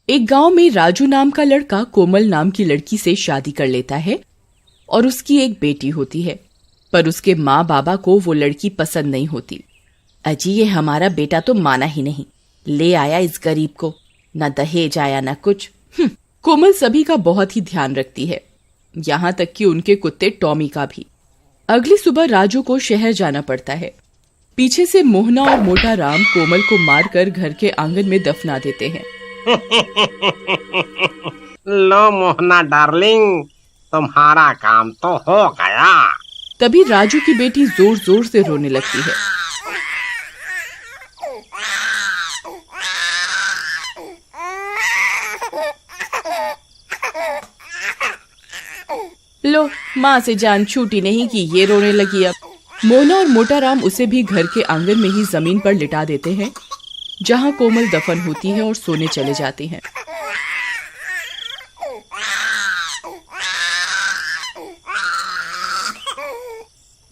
एक गांव में राजू नाम का लड़का कोमल नाम की लड़की से शादी कर लेता है और उसकी एक बेटी होती है। पर उसके माँ बाबा को वो लड़की पसंद नहीं होती। अजी ये हमारा बेटा तो माना ही नहीं, ले आया इस गरीब को, न दहेज आया न कुछ। कोमल सभी का बहुत ही ध्यान रखती है, यहाँ तक कि उनके कुत्ते टॉमी का भी। अगली सुबह राजू को शहर जाना पड़ता है। पीछे से मोहना और मोटा राम कोमल को मारकर घर के आंगन में दफना देते हैं। लो मोहना डार्लिंग, तुम्हारा काम तो हो गया। तभी राजू की बेटी जोर जोर से रोने लगती है। लो, माँ से जान छूटी नहीं कि ये रोने लगी। अब मोहना और मोटा राम उसे भी घर के आंगन में ही जमीन पर लिटा देते हैं, जहाँ कोमल दफन होती है और सोने चले जाते हैं।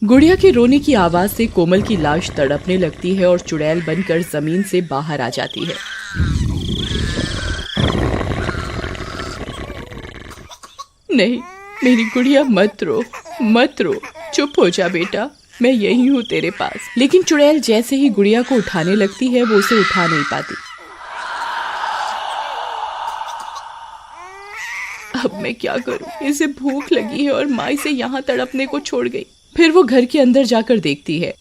गुड़िया के रोने की आवाज से कोमल की लाश तड़पने लगती है और चुड़ैल बनकर जमीन से बाहर आ जाती है। नहीं, मेरी गुड़िया मत रो, मत रो, चुप हो जा बेटा, मैं यही हूँ तेरे पास। लेकिन चुड़ैल जैसे ही गुड़िया को उठाने लगती है वो उसे उठा नहीं पाती। अब मैं क्या करूँ, इसे भूख लगी है और माँ इसे यहाँ तड़पने को छोड़ गई। फिर वो घर के अंदर जाकर देखती है।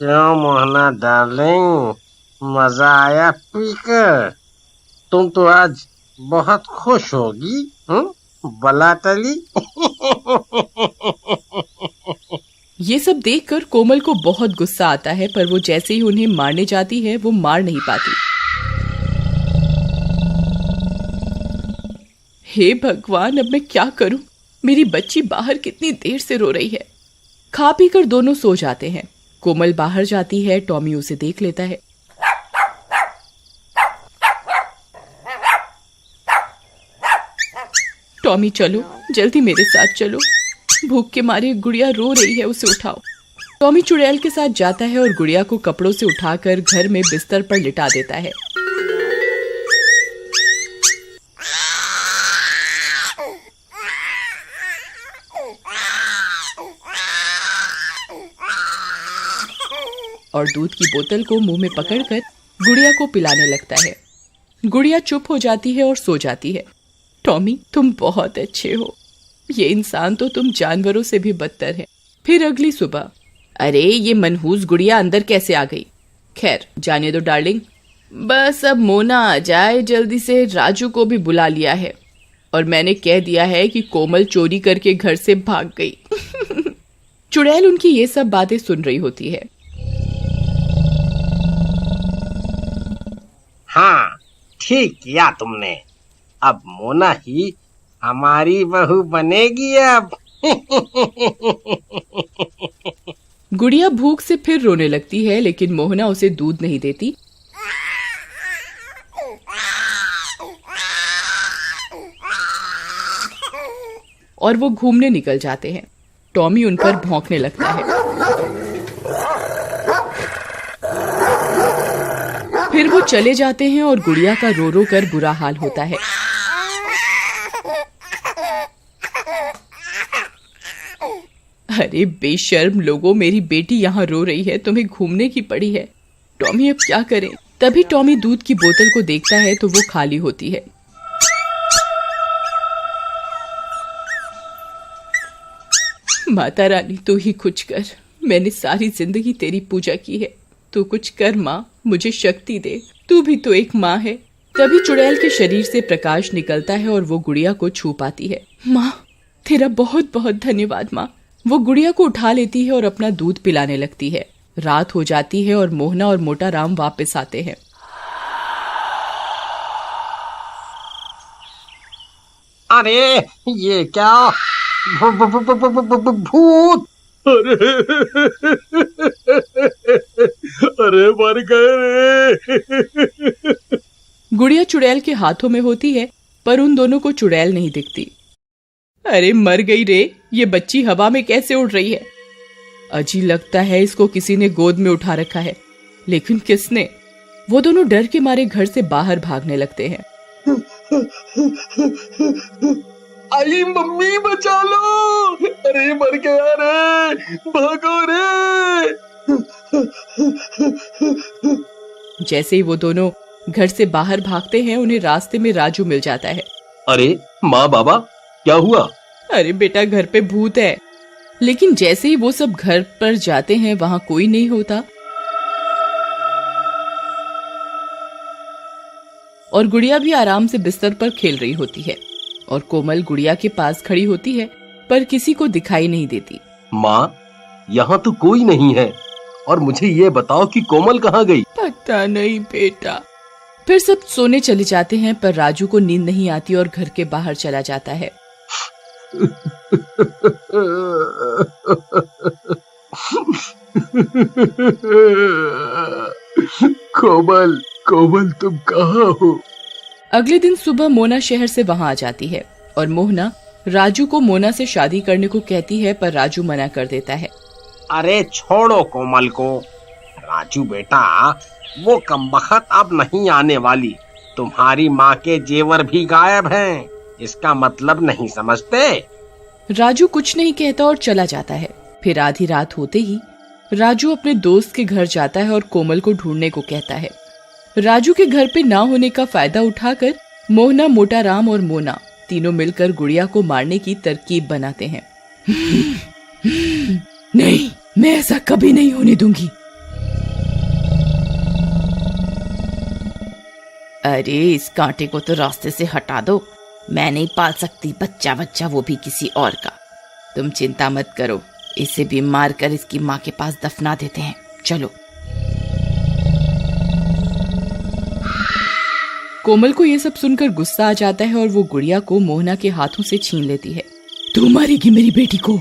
क्यों मोहना डार्लिंग, मजा आया पीकर? तुम तो आज बहुत खुश होगी, बलातली। ये सब देखकर कोमल को बहुत गुस्सा आता है, पर वो जैसे ही उन्हें मारने जाती है वो मार नहीं पाती। हे भगवान, अब मैं क्या करूं? मेरी बच्ची बाहर कितनी देर से रो रही है। खा पी कर दोनों सो जाते हैं। कोमल बाहर जाती है, टॉमी उसे देख लेता है। टॉमी चलो, जल्दी मेरे साथ चलो, भूख के मारे गुड़िया रो रही है, उसे उठाओ। टॉमी चुड़ैल के साथ जाता है और गुड़िया को कपड़ों से उठाकर घर में बिस्तर पर लिटा देता है। और दूध की बोतल को मुंह में पकड़कर गुड़िया को पिलाने लगता है। गुड़िया चुप हो जाती है और सो जाती है। टॉमी, तुम बहुत अच्छे हो, ये इंसान तो तुम जानवरों से भी बदतर है। फिर अगली सुबह, अरे ये मनहूस गुड़िया अंदर कैसे आ गई? खैर जाने दो डार्लिंग, बस अब मोना आ जाए जल्दी से। राजू को भी बुला लिया है और मैंने कह दिया है कि कोमल चोरी करके घर से भाग गई। चुड़ैल उनकी ये सब बातें सुन रही होती है। हाँ, ठीक किया तुमने, अब मोना ही हमारी बहू बनेगी अब। गुड़िया भूख से फिर रोने लगती है, लेकिन मोहना उसे दूध नहीं देती। और वो घूमने निकल जाते हैं। टॉमी उन पर भौंकने लगता है। फिर वो चले जाते हैं और गुड़िया का रो रो कर बुरा हाल होता है। अरे बेशर्म लोगों, मेरी बेटी यहाँ रो रही है, तुम्हें घूमने की पड़ी है। टॉमी अब क्या करें? तभी टॉमी दूध की बोतल को देखता है तो वो खाली होती है। माता रानी तू ही कुछ कर, मैंने सारी जिंदगी तेरी पूजा की है, तू कुछ कर माँ, मुझे शक्ति दे, तू भी तो एक माँ है। तभी चुड़ैल के शरीर से प्रकाश निकलता है और वो गुड़िया को छू पाती है। माँ, तेरा बहुत बहुत धन्यवाद माँ। वो गुड़िया को उठा लेती है और अपना दूध पिलाने लगती है। रात हो जाती है और मोहना और मोटा राम वापस आते हैं। अरे ये क्या? भूत! अरे मर गए रे। गुड़िया चुड़ैल के हाथों में होती है, पर उन दोनों को चुड़ैल नहीं दिखती। अरे मर गई रे, ये बच्ची हवा में कैसे उड़ रही है? अजी लगता है इसको किसी ने गोद में उठा रखा है। लेकिन किसने? वो दोनों डर के मारे घर से बाहर भागने लगते हैं। आई मम्मी बचा लो, अरे मर गया रे, भागो रे। जैसे ही वो दोनों घर से बाहर भागते हैं, उन्हें रास्ते में राजू मिल जाता है। अरे माँ बाबा क्या हुआ? अरे बेटा, घर पे भूत है। लेकिन जैसे ही वो सब घर पर जाते हैं, वहां कोई नहीं होता और गुड़िया भी आराम से बिस्तर पर खेल रही होती है और कोमल गुड़िया के पास खड़ी होती है पर किसी को दिखाई नहीं देती। माँ, यहाँ तो कोई नहीं है और मुझे ये बताओ कि कोमल कहाँ गई? पता नहीं बेटा। फिर सब सोने चले जाते हैं पर राजू को नींद नहीं आती और घर के बाहर चला जाता है। कोमल, कोमल तुम कहाँ हो? अगले दिन सुबह मोना शहर से वहां आ जाती है और मोहना राजू को मोना से शादी करने को कहती है पर राजू मना कर देता है। अरे छोड़ो कोमल को। राजू बेटा, वो कमबख्त अब नहीं आने वाली। तुम्हारी माँ के जेवर भी गायब हैं। इसका मतलब नहीं समझते? राजू कुछ नहीं कहता और चला जाता है। फिर आधी रात होते ही राजू अपने दोस्त के घर जाता है और कोमल को ढूंढने को कहता है। राजू के घर पे ना होने का फायदा उठाकर मोहना, मोटा राम और मोना तीनों मिलकर गुड़िया को मारने की तरकीब बनाते हैं। नहीं, मैं ऐसा कभी नहीं होने दूंगी। अरे इस कांटे को तो रास्ते से हटा दो। मैं नहीं पाल सकती बच्चा, वो भी किसी और का। तुम चिंता मत करो, इसे भी मार कर इसकी माँ के पास दफना देते हैं। चलो। कोमल को ये सब सुनकर गुस्सा आ जाता है और वो गुड़िया को मोहना के हाथों से छीन लेती है। तू मारेगी मेरी बेटी को?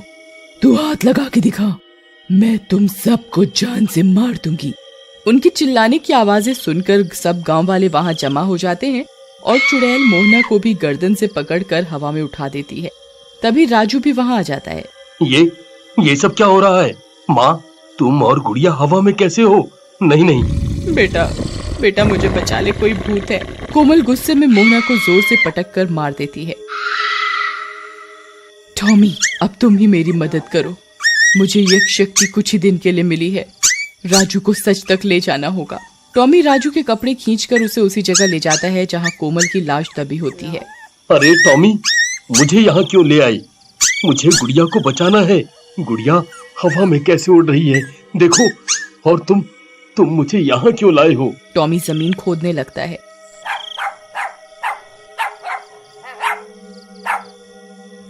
तू हाथ लगा के दिखा, मैं तुम सबको जान से मार दूंगी। उनकी चिल्लाने की आवाजें सुनकर सब गांव वाले वहां जमा हो जाते हैं और चुड़ैल मोहना को भी गर्दन से पकड़कर हवा में उठा देती है। तभी राजू भी वहां आ जाता है। ये सब क्या हो रहा है? माँ, तुम और गुड़िया हवा में कैसे हो? नहीं नहीं बेटा मुझे बचा ले, कोई भूत है। कोमल गुस्से में मोहना को जोर से पटक कर मार देती है। टॉमी, अब तुम ही मेरी मदद करो। मुझे यह शक्ति कुछ ही दिन के लिए मिली है। राजू को सच तक ले जाना होगा। टॉमी राजू के कपड़े खींचकर उसे उसी जगह ले जाता है जहां कोमल की लाश दबी होती है। अरे टॉमी, मुझे यहाँ क्यों ले आई? मुझे गुड़िया को बचाना है। गुड़िया हवा में कैसे उड़ रही है देखो। और तुम मुझे यहाँ क्यों लाए हो? टॉमी जमीन खोदने लगता है।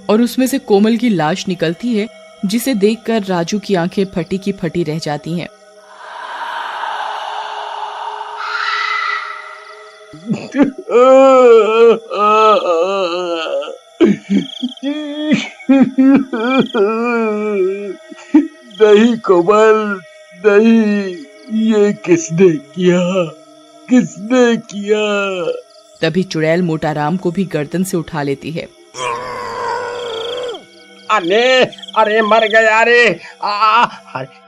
और उसमें से कोमल की लाश निकलती है, जिसे देखकर राजू की आंखें फटी की फटी रह जाती हैं। नहीं कोमल, नहीं, ये किसने किया? तभी चुड़ैल मोटा राम को भी गर्दन से उठा लेती है। अरे मर गया रे।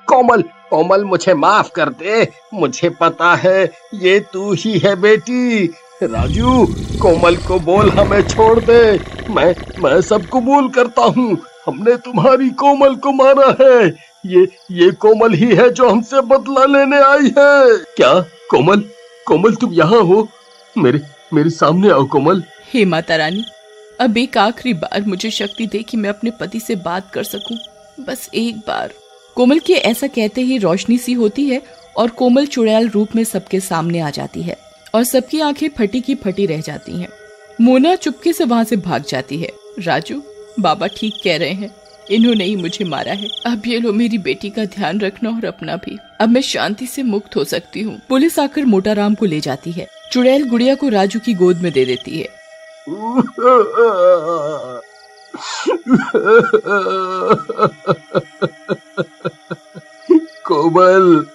कोमल मुझे माफ कर दे। मुझे पता है ये तू ही है बेटी। राजू, कोमल को बोल हमें छोड़ दे। मैं सब कबूल करता हूँ। हमने तुम्हारी कोमल को मारा है। ये कोमल ही है जो हमसे बदला लेने आई है। क्या कोमल तुम यहाँ हो? मेरे सामने आओ कोमल। हे माता रानी, अब एक आखिरी बार मुझे शक्ति दे कि मैं अपने पति से बात कर सकूं, बस एक बार। कोमल के ऐसा कहते ही रोशनी सी होती है और कोमल चुड़ैल रूप में सबके सामने आ जाती है और सबकी आंखें फटी की फटी रह जाती हैं। मोना चुपके से वहां से भाग जाती है। राजू, बाबा ठीक कह रहे हैं, इन्होंने ही मुझे मारा है। अब ये लो, मेरी बेटी का ध्यान रखना और अपना भी। अब मैं शांति से मुक्त हो सकती हूँ। पुलिस आकर मोटा राम को ले जाती है। चुड़ैल गुड़िया को राजू की गोद में दे देती है। कोमल,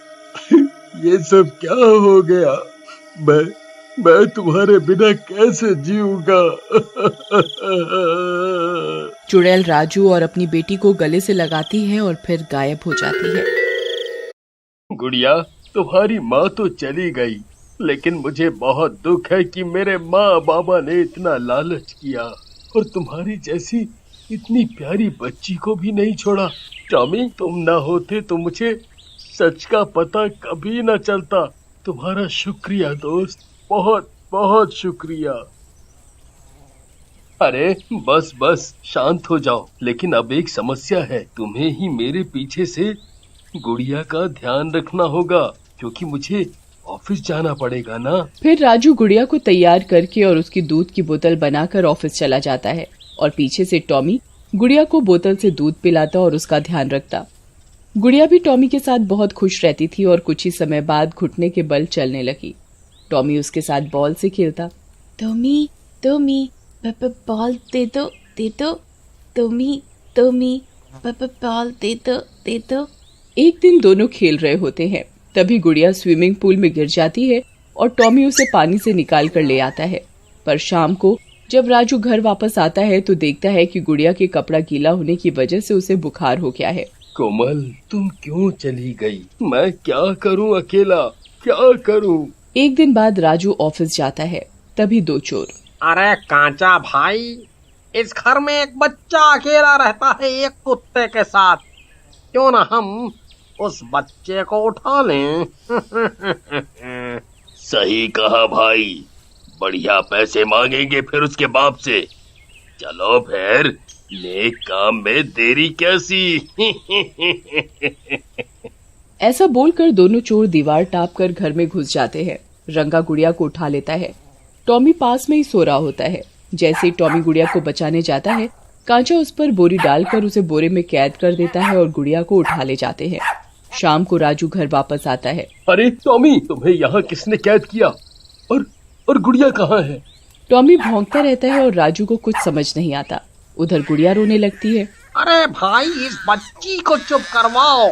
ये सब क्या हो गया? मैं तुम्हारे बिना कैसे जीऊंगा? चुड़ैल राजू और अपनी बेटी को गले से लगाती है और फिर गायब हो जाती है। गुड़िया, तुम्हारी माँ तो चली गई, लेकिन मुझे बहुत दुख है कि मेरे माँ बाबा ने इतना लालच किया और तुम्हारी जैसी इतनी प्यारी बच्ची को भी नहीं छोड़ा। टॉमी, तुम ना होते तो मुझे सच का पता कभी न चलता। तुम्हारा शुक्रिया दोस्त, बहुत बहुत शुक्रिया। अरे बस बस शांत हो जाओ। लेकिन अब एक समस्या है, तुम्हें ही मेरे पीछे से गुड़िया का ध्यान रखना होगा, क्योंकि मुझे ऑफिस जाना पड़ेगा ना। फिर राजू गुड़िया को तैयार करके और उसकी दूध की बोतल बनाकर ऑफिस चला जाता है और पीछे से टॉमी गुड़िया को बोतल से दूध पिलाता और उसका ध्यान रखता। गुड़िया भी टॉमी के साथ बहुत खुश रहती थी और कुछ ही समय बाद घुटने के बल चलने लगी। टॉमी उसके साथ बॉल से खेलता। टॉमी टॉमी बॉल दे दो टॉमी बॉल दे दो। एक दिन दोनों खेल रहे होते हैं, तभी गुड़िया स्विमिंग पूल में गिर जाती है और टॉमी उसे पानी से निकाल कर ले आता है। पर शाम को जब राजू घर वापस आता है तो देखता है कि गुड़िया के कपड़ा गीला होने की वजह से उसे बुखार हो गया है। कोमल, तुम क्यों चली गई? मैं क्या करूं अकेला, क्या करूं? एक दिन बाद राजू ऑफिस जाता है, तभी दो चोर। अरे कांचा भाई, इस घर में एक बच्चा अकेला रहता है एक कुत्ते के साथ, क्यों ना हम उस बच्चे को उठा लें? सही कहा भाई, बढ़िया पैसे मांगेंगे फिर उसके बाप से। चलो फिर, नेक काम में देरी कैसी। ऐसा बोलकर दोनों चोर दीवार टाप कर घर में घुस जाते हैं। रंगा गुड़िया को उठा लेता है। टॉमी पास में ही सो रहा होता है। जैसे ही टॉमी गुड़िया को बचाने जाता है, कांचा उस पर बोरी डालकर उसे बोरे में कैद कर देता है और गुड़िया को उठा ले जाते हैं। शाम को राजू घर वापस आता है। अरे टॉमी, तुम्हें यहाँ किसने कैद किया? और गुड़िया कहाँ है? टॉमी भौंकता रहता है और राजू को कुछ समझ नहीं आता। उधर गुड़िया रोने लगती है। अरे भाई, इस बच्ची को चुप करवाओ,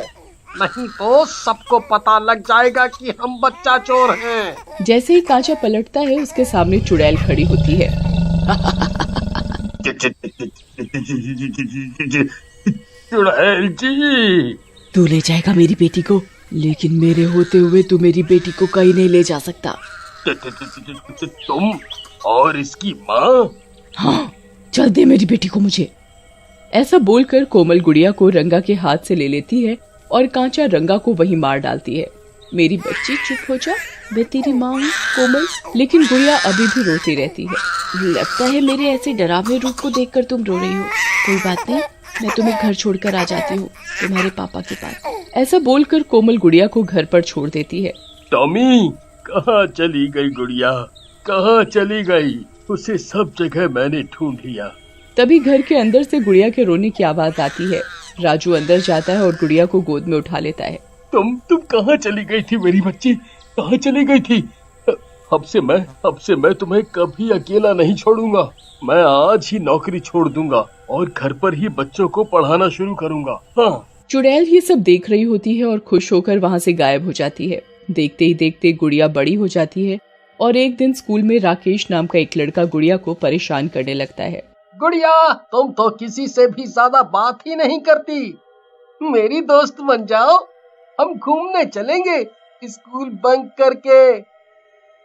नहीं तो सबको पता लग जाएगा कि हम बच्चा चोर हैं। जैसे ही कांचा पलटता है, उसके सामने चुड़ैल खड़ी होती है। चुड़ैल जी, तू ले जाएगा मेरी बेटी को, लेकिन मेरे होते हुए तू मेरी बेटी को कहीं नहीं ले जा सकता। तुम और इसकी माँ? हाँ, चल दे मेरी बेटी को मुझे। ऐसा बोलकर कोमल गुड़िया को रंगा के हाथ से ले लेती है और कांचा रंगा को वहीं मार डालती है। मेरी बच्ची चुप हो जा, मैं तेरी माँ हूँ कोमल। लेकिन गुड़िया अभी भी रोती रहती है। लगता है मेरे ऐसे डरावने रूप को देखकर तुम रो रही हो। कोई बात नहीं, मैं तुम्हें घर छोड़कर आ जाती हूँ तुम्हारे पापा के पास। ऐसा बोलकर कोमल गुड़िया को घर पर छोड़ देती है। टॉमी, कहाँ चली गई गुड़िया? कहाँ चली गई? उसे सब जगह मैंने ढूंढ लिया। तभी घर के अंदर से गुड़िया के रोने की आवाज आती है। राजू अंदर जाता है और गुड़िया को गोद में उठा लेता है। तुम कहाँ चली गई थी मेरी बच्ची? कहाँ चली गई थी? अब से मैं तुम्हें कभी अकेला नहीं छोड़ूंगा। मैं आज ही नौकरी छोड़ दूंगा और घर पर ही बच्चों को पढ़ाना शुरू करूंगा। हाँ। चुड़ैल ये सब देख रही होती है और खुश होकर वहाँ से गायब हो जाती है। देखते ही देखते गुड़िया बड़ी हो जाती है और एक दिन स्कूल में राकेश नाम का एक लड़का गुड़िया को परेशान करने लगता है। गुड़िया, तुम तो किसी से भी ज्यादा बात ही नहीं करती। मेरी दोस्त बन जाओ, हम घूमने चलेंगे स्कूल बंक करके।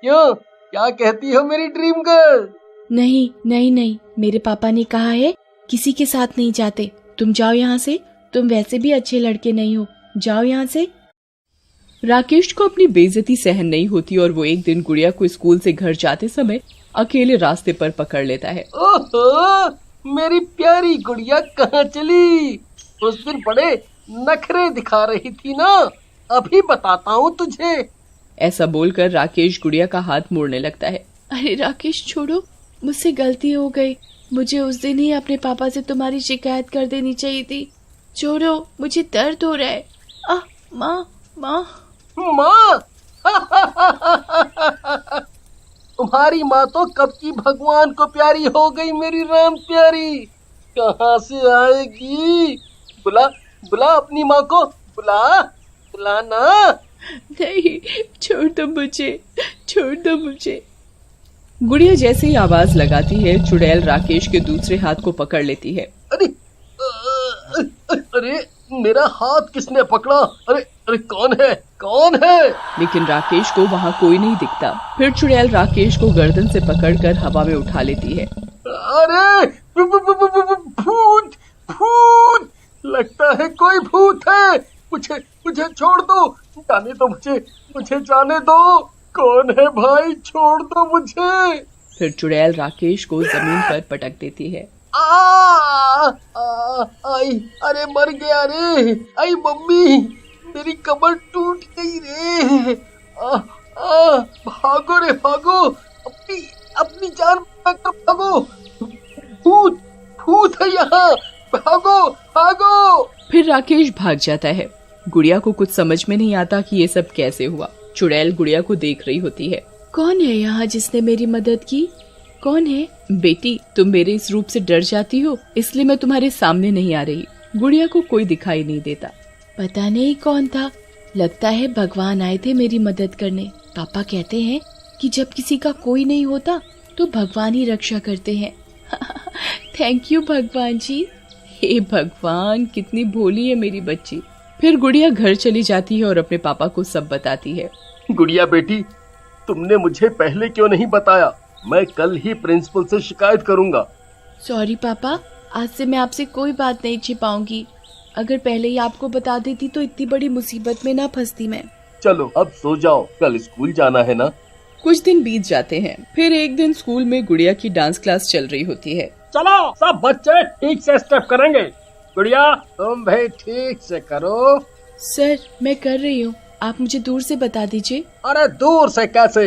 क्यों, क्या कहती हो मेरी ड्रीम गर्ल? नहीं नहीं नहीं, मेरे पापा ने कहा है किसी के साथ नहीं जाते। तुम जाओ यहाँ से, तुम वैसे भी अच्छे लड़के नहीं हो, जाओ यहाँ से। राकेश को अपनी बेइज्जती सहन नहीं होती और वो एक दिन गुड़िया को स्कूल से घर जाते समय अकेले रास्ते पर पकड़ लेता है। ओहो, मेरी प्यारी गुड़िया कहाँ चली? उस दिन बड़े नखरे दिखा रही थी ना, अभी बताता हूँ तुझे। ऐसा बोलकर राकेश गुड़िया का हाथ मोड़ने लगता है। अरे राकेश, छोड़ो, मुझसे गलती हो गई। मुझे उस दिन ही अपने पापा से तुम्हारी शिकायत कर देनी चाहिए थी। छोड़ो, मुझे दर्द हो रहा है। माँ माँ माँ। तुम्हारी माँ तो कब की भगवान को प्यारी हो गई, मेरी राम प्यारी। कहाँ से आएगी? बुला अपनी माँ को, बुला ना। नहीं, छोड़ दो मुझे। गुड़िया जैसे ही आवाज लगाती है, चुड़ैल राकेश के दूसरे हाथ को पकड़ लेती है। अरे मेरा हाथ किसने पकड़ा? अरे अरे कौन है, कौन है? लेकिन राकेश को वहाँ कोई नहीं दिखता। फिर चुड़ैल राकेश को गर्दन से पकड़कर हवा में उठा लेती है। अरे भूत, भूत, लगता है कोई भूत है। मुझे मुझे छोड़ दो, जाने दो मुझे जाने दो। कौन है भाई, छोड़ दो मुझे। फिर चुड़ैल राकेश को जमीन पर पटक देती है। आई, अरे मर गया रे। आई मम्मी, मेरी कमर टूट गई रे। भागो रे भागो, अपनी जान बचाकर भागो। भूत, भूत है यहाँ, भागो भागो। फिर राकेश भाग जाता है। गुड़िया को कुछ समझ में नहीं आता कि ये सब कैसे हुआ। चुड़ैल गुड़िया को देख रही होती है। कौन है यहाँ जिसने मेरी मदद की? कौन है? बेटी, तुम मेरे इस रूप से डर जाती हो, इसलिए मैं तुम्हारे सामने नहीं आ रही। गुड़िया को कोई दिखाई नहीं देता। पता नहीं कौन था, लगता है भगवान आए थे मेरी मदद करने। पापा कहते हैं कि जब किसी का कोई नहीं होता तो भगवान ही रक्षा करते हैं। थैंक यू भगवान जी। हे भगवान, कितनी भोली है मेरी बच्ची। फिर गुड़िया घर चली जाती है और अपने पापा को सब बताती है। गुड़िया बेटी, तुमने मुझे पहले क्यों नहीं बताया? मैं कल ही प्रिंसिपल से शिकायत करूंगा। सॉरी पापा, आज से मैं आपसे कोई बात नहीं छिपाऊंगी। अगर पहले ही आपको बता देती तो इतनी बड़ी मुसीबत में ना फंसती मैं। चलो अब सो जाओ, कल स्कूल जाना है ना। कुछ दिन बीत जाते हैं। फिर एक दिन स्कूल में गुड़िया की डांस क्लास चल रही होती है। चलो सब बच्चे ठीक से स्टेप करेंगे। गुड़िया, तुम भी ठीक से करो। सर, मैं कर रही हूँ, आप मुझे दूर से बता दीजिए। अरे दूर से कैसे,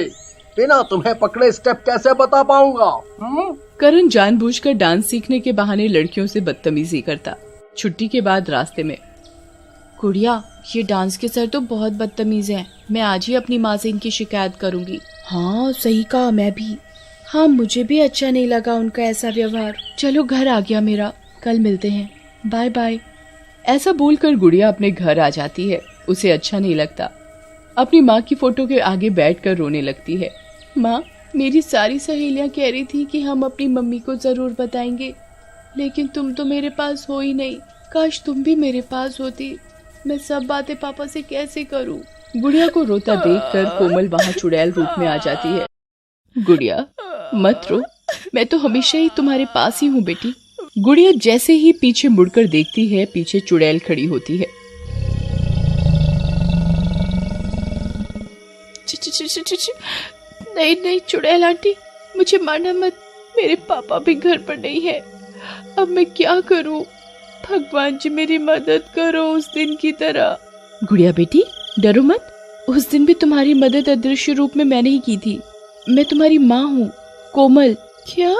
बिना तुम्हें पकड़े स्टेप कैसे बता पाऊंगा? करण जानबूझकर डांस सीखने के बहाने लड़कियों से बदतमीजी करता। छुट्टी के बाद रास्ते में, गुड़िया, ये डांस के सर तो बहुत बदतमीज हैं। मैं आज ही अपनी माँ से इनकी शिकायत करूंगी। हाँ सही कहा, मैं भी। हाँ, मुझे भी अच्छा नहीं लगा उनका ऐसा व्यवहार। चलो घर आ गया मेरा, कल मिलते हैं, बाय बाय। ऐसा बोलकर गुड़िया अपने घर आ जाती है। उसे अच्छा नहीं लगता। अपनी माँ की फोटो के आगे बैठकर रोने लगती है। माँ, मेरी सारी सहेलियाँ कह रही थी कि हम अपनी मम्मी को जरूर बताएंगे, लेकिन तुम तो मेरे पास हो ही नहीं। काश तुम भी मेरे पास होती। मैं सब बातें पापा से कैसे करूँ? गुड़िया को रोता देखकर कोमल वहाँ चुड़ैल रूप में आ जाती है। गुड़िया, मत रो, मैं तो हमेशा ही तुम्हारे पास ही हूँ बेटी। गुड़िया जैसे ही पीछे मुड़कर देखती है, पीछे चुड़ैल खड़ी होती है। नहीं नहीं चुड़ैल आंटी, मुझे मारना मत। मेरे पापा भी घर पर नहीं है। अब मैं क्या करूं? भगवान जी मेरी मदद करो उस दिन की तरह। गुड़िया बेटी, डरो मत। उस दिन भी तुम्हारी मदद अदृश्य रूप में मैंने ही की थी। मैं तुम्हारी माँ हूँ, कोमल। क्या?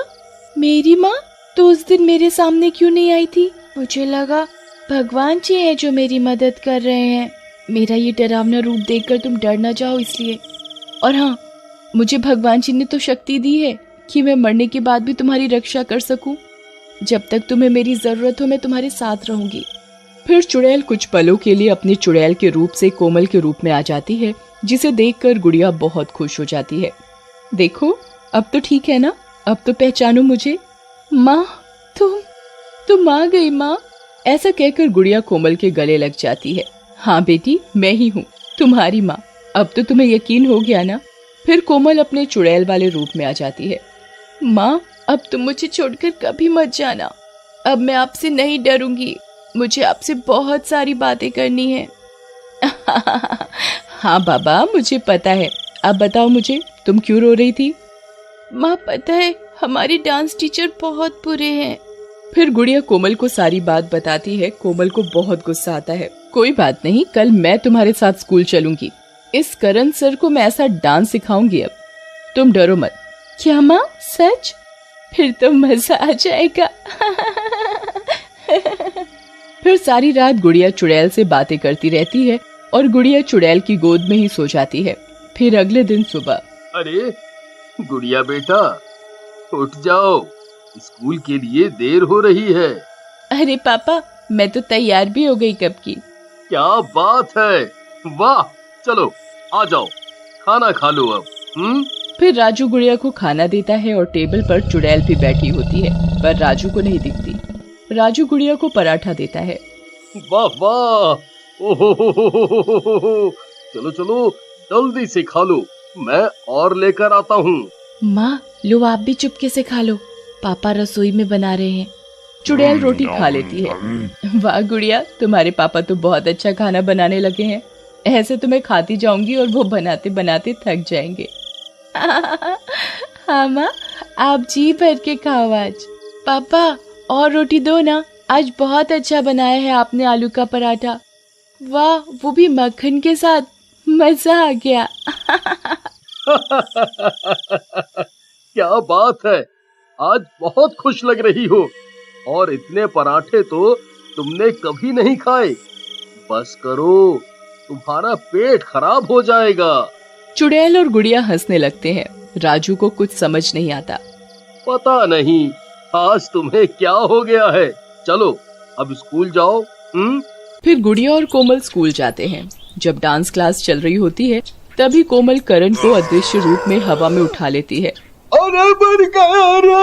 मेरी माँ? तो उस दिन मेरे सामने क्यों नहीं आई थी? मुझे लगा भगवान जी हैं जो मेरी मदद कर रहे हैं। मेरा ये डरावना रूप देखकर तुम डर ना जाओ इसलिए। और हाँ, मुझे भगवान जी ने तो शक्ति दी है कि मैं मरने के बाद भी तुम्हारी रक्षा कर सकूं। जब तक तुम्हें मेरी जरूरत हो मैं तुम्हारे साथ रहूंगी। फिर चुड़ैल कुछ पलों के लिए अपने चुड़ैल के रूप से कोमल के रूप में आ जाती है, जिसे देखकर गुड़िया बहुत खुश हो जाती है। देखो, अब तो ठीक है ना? अब तो पहचानो मुझे। माँ, तुम आ गई माँ। ऐसा कहकर गुड़िया कोमल के गले लग जाती है। हाँ बेटी, मैं ही हूँ, तुम्हारी माँ। अब तो तुम्हें यकीन हो गया ना? फिर कोमल अपने चुड़ैल वाले रूप में आ जाती है। माँ, अब तुम मुझे छोड़कर कभी मत जाना। अब मैं आपसे नहीं डरूंगी। मुझे आपसे बहुत सारी बातें करनी है। हाँ बाबा, मुझे पता है। अब बताओ मुझे, तुम क्यों रो रही थी? माँ, पता है हमारे डांस टीचर बहुत बुरे हैं। फिर गुड़िया कोमल को सारी बात बताती है। कोमल को बहुत गुस्सा आता है। कोई बात नहीं, कल मैं तुम्हारे साथ स्कूल चलूंगी। इस करण सर को मैं ऐसा डांस सिखाऊंगी। अब तुम डरो मत। क्या माँ, सच? फिर तो मजा आ जाएगा। फिर सारी रात गुड़िया चुड़ैल से बातें करती रहती है और गुड़िया चुड़ैल की गोद में ही सो जाती है। फिर अगले दिन सुबह, अरे गुड़िया बेटा, उठ जाओ, स्कूल के लिए देर हो रही है। अरे पापा, मैं तो तैयार भी हो गई कब की। क्या बात है, वाह। चलो आ जाओ, खाना खा लो अब। फिर राजू गुड़िया को खाना देता है और टेबल पर चुड़ैल भी बैठी होती है, पर राजू को नहीं दिखती। राजू गुड़िया को पराठा देता है। वाह वाह, ओहो, चलो चलो जल्दी से खा लो, मैं और लेकर आता हूँ। माँ लो आप भी चुपके से खा लो, पापा रसोई में बना रहे हैं। चुड़ैल रोटी खा लेती है। वाह गुड़िया, तुम्हारे पापा तो बहुत अच्छा खाना बनाने लगे हैं। ऐसे तो मैं खाती जाऊंगी और वो बनाते बनाते थक जाएंगे। हाँ माँ, आप जी भर के खाओ आज। पापा और रोटी दो ना, आज बहुत अच्छा बनाया है आपने आलू का पराठा। वाह, वो भी मक्खन के साथ, मजा आ गया। क्या बात है, आज बहुत खुश लग रही हो, और इतने पराठे तो तुमने कभी नहीं खाए। बस करो, तुम्हारा पेट खराब हो जाएगा। चुड़ैल और गुड़िया हंसने लगते हैं। राजू को कुछ समझ नहीं आता। पता नहीं आज तुम्हें क्या हो गया है। चलो अब स्कूल जाओ। फिर गुड़िया और कोमल स्कूल जाते हैं। जब डांस क्लास चल रही होती है तभी कोमल करण को अदृश्य रूप में हवा में उठा लेती है। अरे मर गया रे!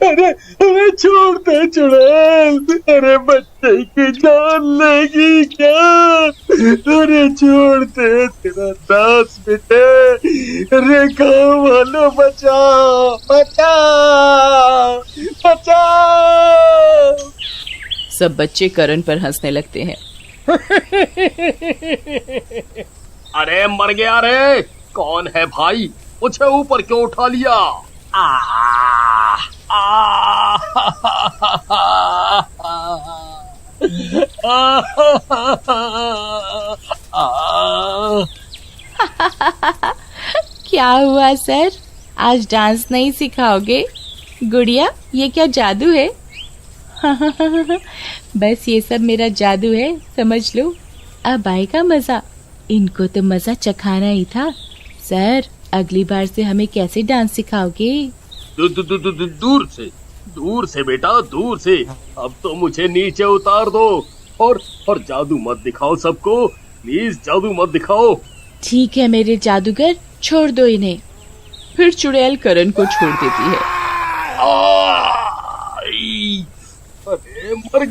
अरे छोड़ दे चुड़ैल, अरे बच्चे की जान लेगी क्या? अरे छोड़ दे, तेरा दास बेटे, अरे गाँव वालों बचाओ बचाओ बचाओ। सब बच्चे करण पर हंसने लगते हैं। अरे मर गया रे, कौन है भाई, मुझे ऊपर क्यों उठा लिया? क्या हुआ सर, आज डांस नहीं सिखाओगे? गुड़िया ये क्या जादू है? बस ये सब मेरा जादू है, समझ लो। अब आएगा मजा, इनको तो मजा चखाना ही था। सर अगली बार से हमें कैसे डांस सिखाओगे? दूर से बेटा, दूर से। अब तो मुझे नीचे उतार दो, और जादू मत दिखाओ सबको, प्लीज जादू मत दिखाओ। ठीक है मेरे जादूगर, छोड़ दो इन्हें। फिर चुड़ैल करण को छोड़ देती है। अरे मर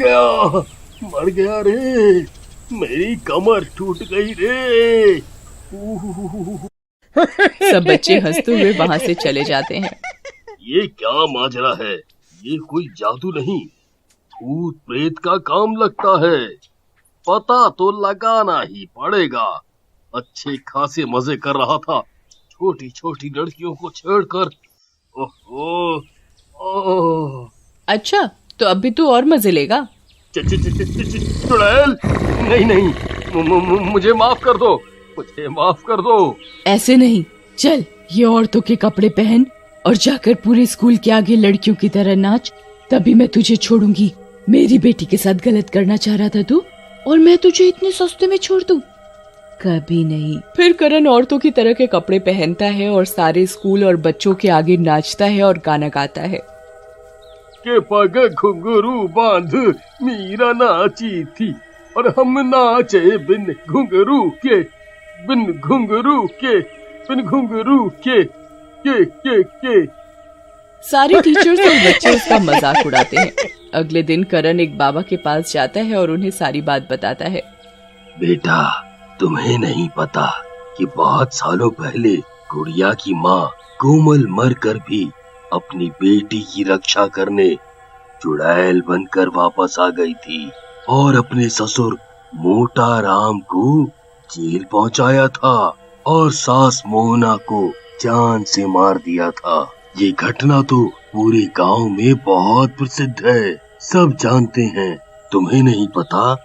गया रे, मेरी कमर टूट गई रे। सब बच्चे हंसते हुए वहाँ से चले जाते हैं। ये क्या माजरा है, ये कोई जादू नहीं, भूत प्रेत का काम लगता है। पता तो लगाना ही पड़ेगा। अच्छे खासे मजे कर रहा था, छोटी छोटी लड़कियों को छेड़कर। ओह, अच्छा तो अभी तू और मजे लेगा? चुड़ैल, नहीं, मुझे माफ कर दो, मुझे माफ कर दो। ऐसे नहीं, चल ये औरतों के कपड़े पहन और जाकर पूरे स्कूल के आगे लड़कियों की तरह नाच, तभी मैं तुझे छोड़ूंगी। मेरी बेटी के साथ गलत करना चाह रहा था तू, और मैं तुझे इतने सस्ते में छोड़ दूं? कभी नहीं। फिर करण औरतों की तरह के कपड़े पहनता है और सारे स्कूल और बच्चों के आगे नाचता है और गाना गाता है। के पग घुंघरू बांध मीरा नाची थी, और हम नाचे बिन घुंघरू के, बिन घुंघरू के, बिन घुंघरू के। सारे टीचर्स और बच्चे उसका मजाक उड़ाते हैं। अगले दिन करण एक बाबा के पास जाता है और उन्हें सारी बात बताता है। बेटा, तुम्हें नहीं पता कि बहुत सालों पहले गुड़िया की माँ कोमल मरकर भी अपनी बेटी की रक्षा करने चुड़ैल बनकर वापस आ गई थी, और अपने ससुर मोटा राम को जेल पहुंचाया था, और सास मोहना को जान से मार दिया था। ये घटना तो पूरे गांव में बहुत प्रसिद्ध है, सब जानते हैं। तुम्हें नहीं पता?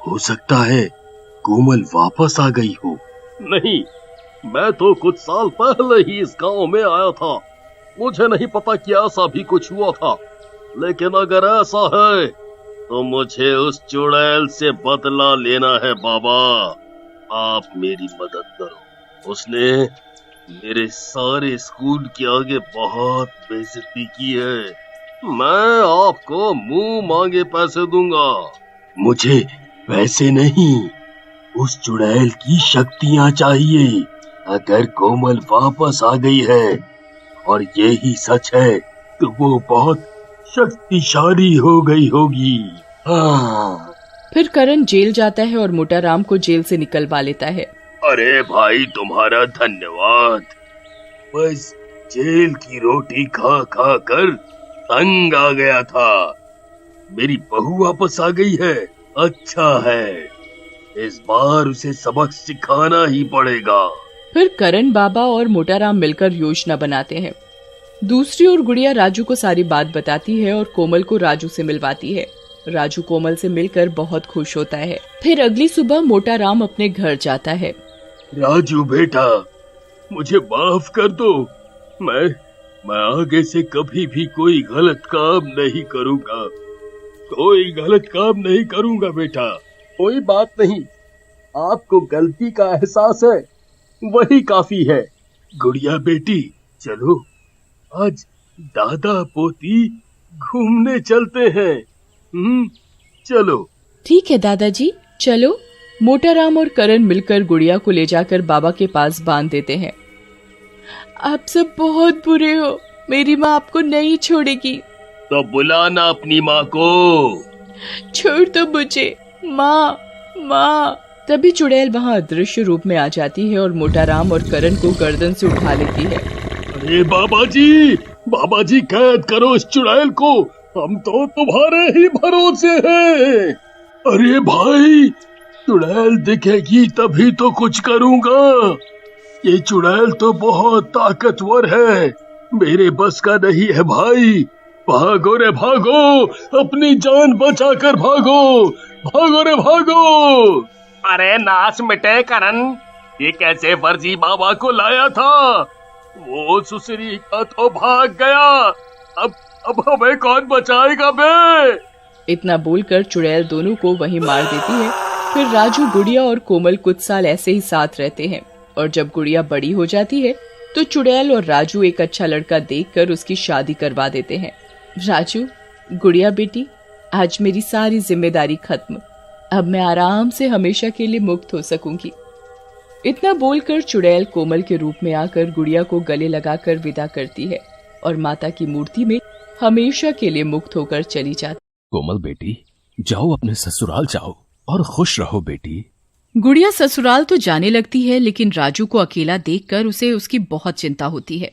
हो सकता है कोमल वापस आ गई हो। नहीं, मैं तो कुछ साल पहले ही इस गांव में आया था, मुझे नहीं पता कि ऐसा भी कुछ हुआ था। लेकिन अगर ऐसा है तो मुझे उस चुड़ैल से बदला लेना है बाबा। आप मेरी मदद करो। उसने मेरे सारे स्कूल के आगे बहुत बेइज्जती की है। मैं आपको मुंह मांगे पैसे दूंगा। मुझे पैसे नहीं, उस चुड़ैल की शक्तियाँ चाहिए। अगर कोमल वापस आ गई है और ये ही सच है तो वो बहुत शक्तिशाली हो गई होगी। हाँ। फिर करण जेल जाता है और मोटा राम को जेल से निकलवा लेता है। अरे भाई तुम्हारा धन्यवाद। बस जेल की रोटी खा खा कर तंग आ गया था। मेरी बहू वापस आ गई है। अच्छा है, इस बार उसे सबक सिखाना ही पड़ेगा। फिर करण बाबा और मोटा राम मिलकर योजना बनाते हैं। दूसरी ओर गुड़िया राजू को सारी बात बताती है और कोमल को राजू से मिलवाती है। राजू कोमल से मिलकर बहुत खुश होता है। फिर अगली सुबह मोटा राम अपने घर जाता है। राजू बेटा, मुझे माफ कर दो। मैं आगे से कभी भी कोई गलत काम नहीं करूँगा। कोई गलत काम नहीं करूँगा बेटा। कोई बात नहीं, आपको गलती का एहसास है, वही काफी है। गुड़िया बेटी, चलो आज दादा पोती घूमने चलते हैं। चलो। ठीक है दादाजी, चलो। मोटा राम और करण मिलकर गुड़िया को ले जाकर बाबा के पास बांध देते हैं। आप सब बहुत बुरे हो, मेरी माँ आपको नहीं छोड़ेगी। तो बुलाना अपनी माँ को। छोड़ दो मुझे, माँ माँ। तभी चुड़ैल वहाँ अदृश्य रूप में आ जाती है और मोटा राम और करण को गर्दन से उठा लेती है। अरे बाबा जी कैद करो इस चुड़ैल को, हम तो तुम्हारे ही भरोसे हैं। अरे भाई, चुड़ैल दिखेगी तभी तो कुछ करूँगा। ये चुड़ैल तो बहुत ताकतवर है, मेरे बस का नहीं है भाई। भागो रे भागो, अपनी जान बचाकर भागो। भागो रे भागो। अरे नाश मिटे करण, ये कैसे फर्जी बाबा को लाया था? वो सुसरी का तो भाग गया। अब हमें कौन बचाएगा बे? इतना बोलकर चुड़ैल दोनों को वहीं मार देती है। फिर राजू, गुड़िया और कोमल कुछ साल ऐसे ही साथ रहते हैं और जब गुड़िया बड़ी हो जाती है तो चुड़ैल और राजू एक अच्छा लड़का देखकर उसकी शादी करवा देते हैं। राजू, गुड़िया बेटी, आज मेरी सारी जिम्मेदारी खत्म। अब मैं आराम से हमेशा के लिए मुक्त हो सकूंगी। इतना बोलकर चुड़ैल कोमल के रूप में आकर गुड़िया को गले लगाकर विदा करती है और माता की मूर्ति में हमेशा के लिए मुक्त होकर चली जाती। कोमल बेटी, जाओ अपने ससुराल जाओ और खुश रहो बेटी। गुड़िया ससुराल तो जाने लगती है, लेकिन राजू को अकेला देखकर उसे उसकी बहुत चिंता होती है।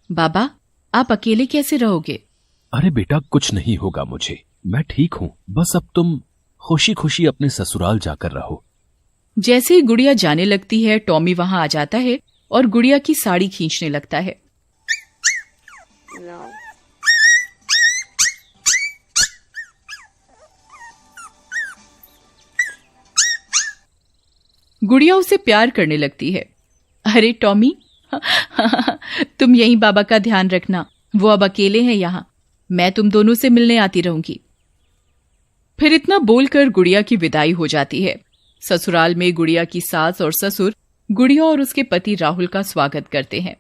बाबा, आप अकेले कैसे रहोगे? अरे बेटा, कुछ नहीं होगा मुझे, मैं ठीक हूँ। बस अब तुम खुशी खुशी अपने ससुराल जाकर रहो। जैसे ही गुड़िया जाने लगती है, टॉमी वहां आ जाता है और गुड़िया की साड़ी खींचने लगता है। गुड़िया उसे प्यार करने लगती है। अरे टॉमी, तुम यहीं बाबा का ध्यान रखना, वो अब अकेले हैं यहाँ। मैं तुम दोनों से मिलने आती रहूंगी। फिर इतना बोलकर गुड़िया की विदाई हो जाती है। ससुराल में गुड़िया की सास और ससुर गुड़िया और उसके पति राहुल का स्वागत करते हैं।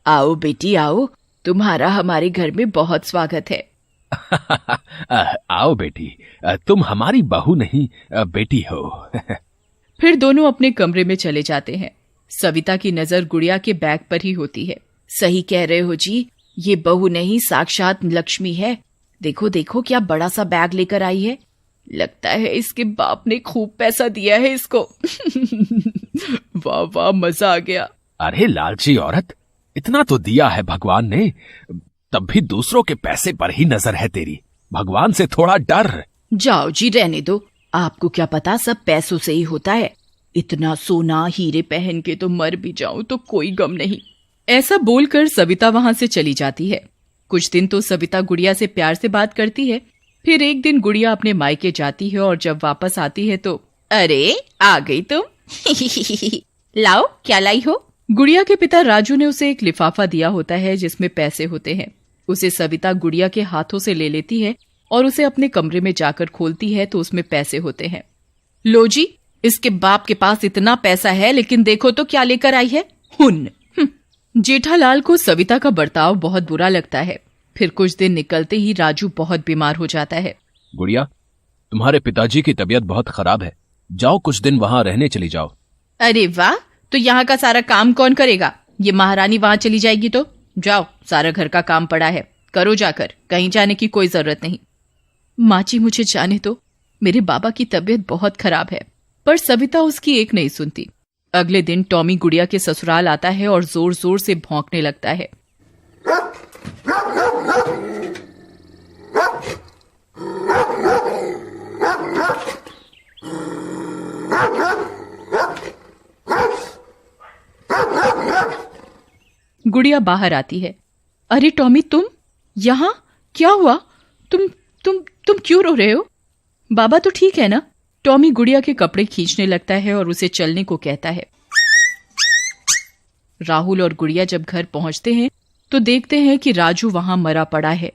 आओ बेटी आओ, तुम्हारा हमारे घर में बहुत स्वागत है। आओ बेटी, तुम हमारी बहू नहीं बेटी हो। फिर दोनों अपने कमरे में चले जाते हैं। सविता की नजर गुड़िया के बैग पर ही होती है। सही कह रहे हो जी, ये बहू नहीं साक्षात लक्ष्मी है। देखो देखो क्या बड़ा सा बैग लेकर आई है। लगता है इसके बाप ने खूब पैसा दिया है इसको। वाह वाह, मजा आ गया। अरे लालची औरत, इतना तो दिया है भगवान ने, तब भी दूसरों के पैसे पर ही नजर है तेरी। भगवान से थोड़ा डर। जाओ जी, रहने दो। आपको क्या पता, सब पैसों से ही होता है। इतना सोना हीरे पहन के तो मर भी जाऊं तो कोई गम नहीं। ऐसा बोलकर सविता वहां से चली जाती है। कुछ दिन तो सविता गुड़िया से प्यार से बात करती है। फिर एक दिन गुड़िया अपने मायके जाती है और जब वापस आती है तो, अरे आ गई तुम। लाओ, क्या लाई हो? गुड़िया के पिता राजू ने उसे एक लिफाफा दिया होता है जिसमें पैसे होते हैं। उसे सविता गुड़िया के हाथों से ले लेती है और उसे अपने कमरे में जाकर खोलती है तो उसमें पैसे होते हैं। लो जी, इसके बाप के पास इतना पैसा है, लेकिन देखो तो क्या लेकर आई है, हुन। जेठालाल को सविता का बर्ताव बहुत बुरा लगता है। फिर कुछ दिन निकलते ही राजू बहुत बीमार हो जाता है। गुड़िया, तुम्हारे पिताजी की तबीयत बहुत खराब है, जाओ कुछ दिन वहां रहने चली जाओ। अरे वाह, तो यहाँ का सारा काम कौन करेगा? ये महारानी वहां चली जाएगी तो? जाओ, सारा घर का काम पड़ा है, करो जाकर, कहीं जाने की कोई जरूरत नहीं। माँ जी मुझे जाने दो, मेरे बाबा की तबीयत बहुत खराब है। पर सविता उसकी एक नहीं सुनती। अगले दिन टॉमी गुड़िया के ससुराल आता है और जोर जोर से भौंकने लगता है। गुड़िया बाहर आती है। अरे टॉमी, तुम यहाँ? क्या हुआ? तुम क्यों रो रहे हो? बाबा तो ठीक है ना? टॉमी गुड़िया के कपड़े खींचने लगता है और उसे चलने को कहता है। राहुल और गुड़िया जब घर पहुंचते हैं तो देखते हैं कि राजू वहां मरा पड़ा है।